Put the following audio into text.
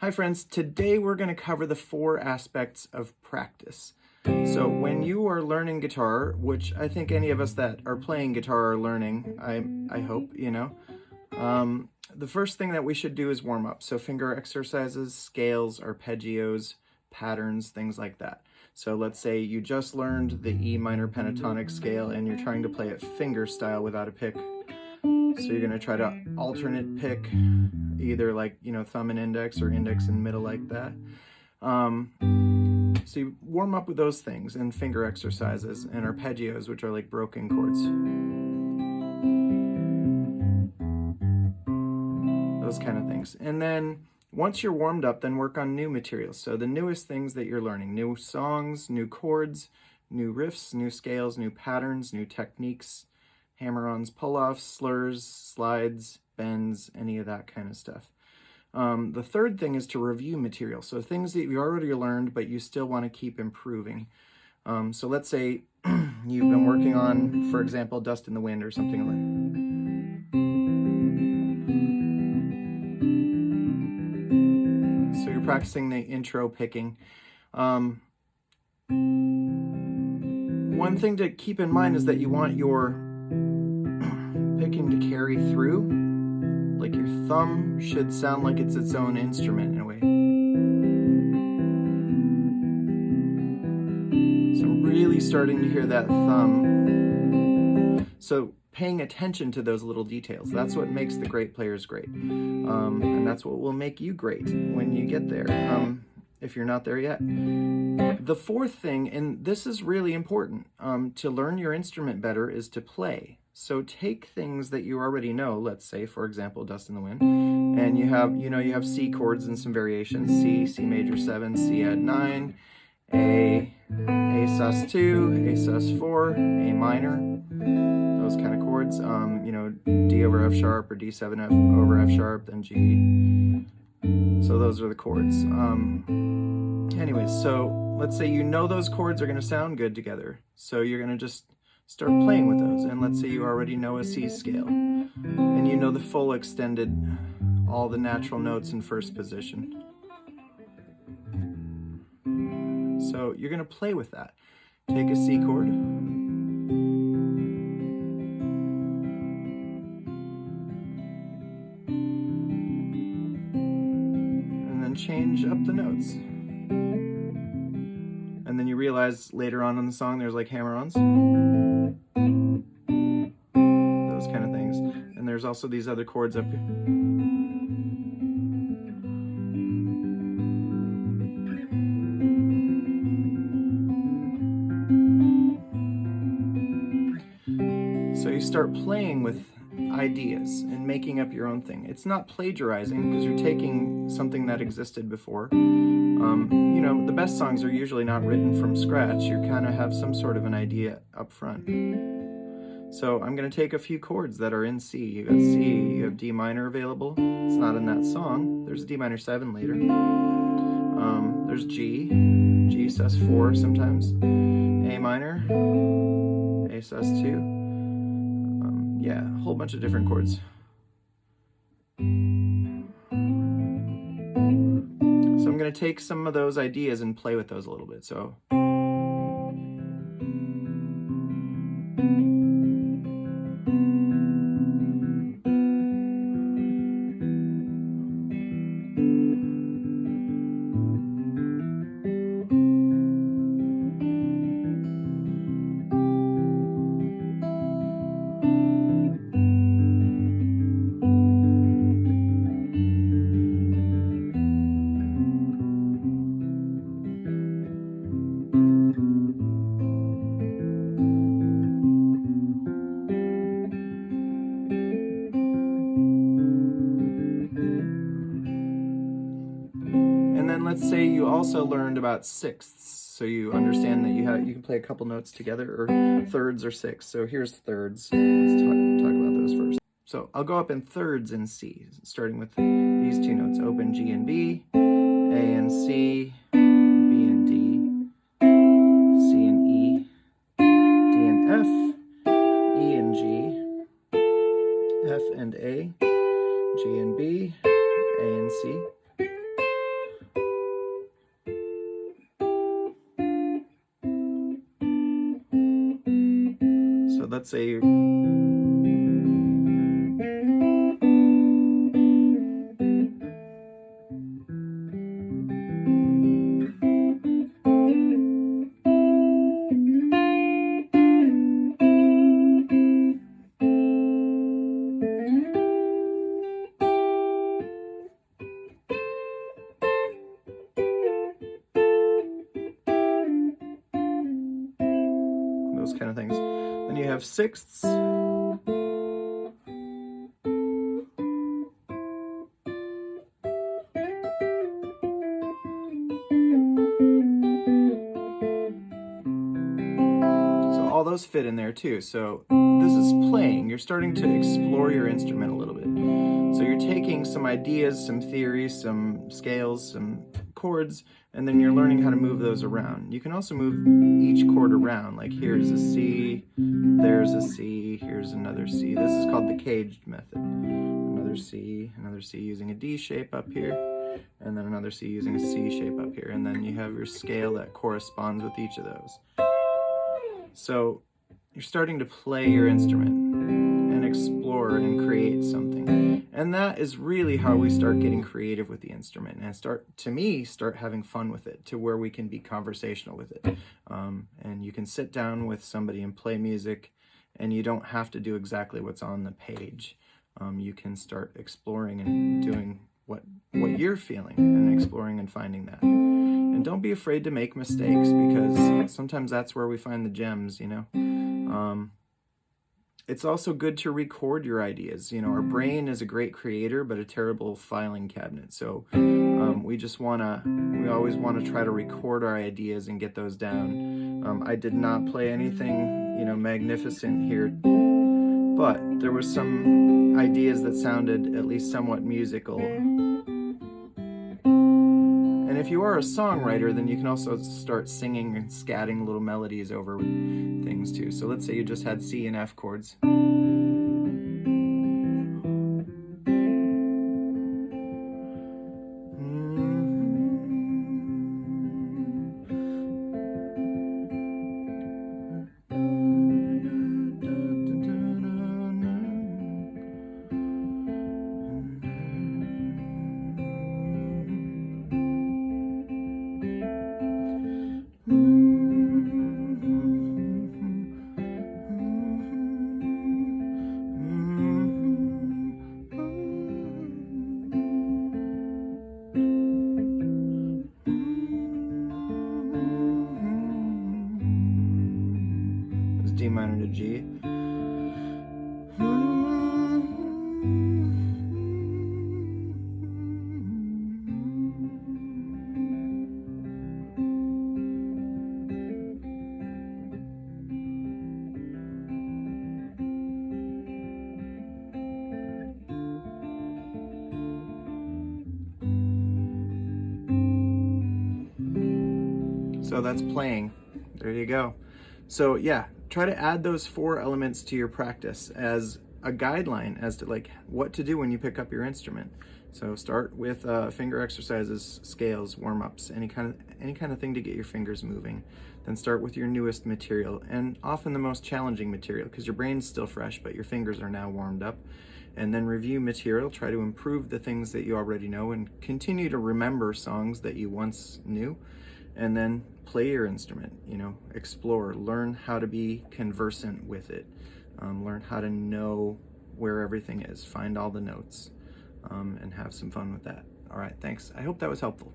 Hi friends, today we're going to cover the 4 aspects of practice. So when you are learning guitar, which I think any of us that are playing guitar are learning, I hope, the first thing that we should do is warm up. So finger exercises, scales, arpeggios, patterns, things like that. So let's say you just learned the E minor pentatonic scale and you're trying to play it finger style without a pick. So you're going to try to alternate pick, either like, thumb and index or index and middle like that. So you warm up with those things and finger exercises and arpeggios, which are like broken chords. Those kind of things. And then once you're warmed up, then work on new materials. So the newest things that you're learning, new songs, new chords, new riffs, new scales, new patterns, new techniques, hammer-ons, pull-offs, slurs, slides, bends, any of that kind of stuff. The third thing is to review material. So things that you already learned, but you still want to keep improving. So let's say you've been working on, for example, Dust in the Wind or something like that. So you're practicing the intro picking. One thing to keep in mind is that you want your picking to carry through. Like your thumb should sound like it's its own instrument in a way. So I'm really starting to hear that thumb. So paying attention to those little details, that's what makes the great players great. And that's what will make you great when you get there, if you're not there yet. The fourth thing, and this is really important, to learn your instrument better is to play. So take things that you already know, let's say, for example, Dust in the Wind, and you have C chords and some variations, C, C major 7, C add 9, A sus2, A sus4, A minor, those kind of chords, D over F sharp or D7 over F sharp, then G. So those are the chords. Anyways, so let's say you know those chords are going to sound good together. So you're going to just start playing with those. And let's say you already know a C scale. And you know the full extended, all the natural notes in first position. So you're going to play with that. Take a C chord. And then change up the notes. And then you realize later on in the song there's like hammer-ons. Those kind of things. And there's also these other chords up here. So you start playing with ideas and making up your own thing. It's not plagiarizing because you're taking something that existed before. The best songs are usually not written from scratch. You kind of have some sort of an idea up front. So I'm going to take a few chords that are in C. You got C, you have D minor available. It's not in that song. There's D minor 7 later. There's G, G sus4 sometimes, A minor, A sus2. Yeah, a whole bunch of different chords. So I'm going to take some of those ideas and play with those a little bit. So let's say you also learned about sixths, so you understand that you can play a couple notes together, or thirds or sixths. So here's thirds. Let's talk about those first. So I'll go up in thirds in C, starting with these two notes: open G and B, A and C, B and D, C and E, D and F, E and G, F and A, G and B, A and C. let's say those kind of things. Then you have sixths. All those fit in there too. So this is playing. You're starting to explore your instrument a little bit. So you're taking some ideas, some theories, some scales, some chords, and then you're learning how to move those around. You can also move each chord around. Like here's a C, there's a C, here's another C. This is called the caged method. Another C using a D shape up here, and then another C using a C shape up here. And then you have your scale that corresponds with each of those. So you're starting to play your instrument and explore and create something. And that is really how we start getting creative with the instrument and start having fun with it, to where we can be conversational with it. And you can sit down with somebody and play music, and you don't have to do exactly what's on the page. You can start exploring and doing what you're feeling and exploring and finding that. And don't be afraid to make mistakes, because sometimes that's where we find the gems, you know. It's also good to record your ideas. You know, our brain is a great creator, but a terrible filing cabinet. So we always want to try to record our ideas and get those down. I did not play anything, you know, magnificent here, but there were some ideas that sounded at least somewhat musical. And if you are a songwriter, then you can also start singing and scatting little melodies over things too. So let's say you just had C and F chords. D minor to G. So that's playing. There you go. So yeah, try to add those 4 elements to your practice as a guideline as to like what to do when you pick up your instrument. So start with finger exercises, scales, warm-ups, any kind of thing to get your fingers moving. Then start with your newest material, and often the most challenging material, because your brain's still fresh but your fingers are now warmed up. And then review material, try to improve the things that you already know, and continue to remember songs that you once knew. And then play your instrument, you know, explore, learn how to be conversant with it, learn how to know where everything is, find all the notes, and have some fun with that. All right, thanks. I hope that was helpful.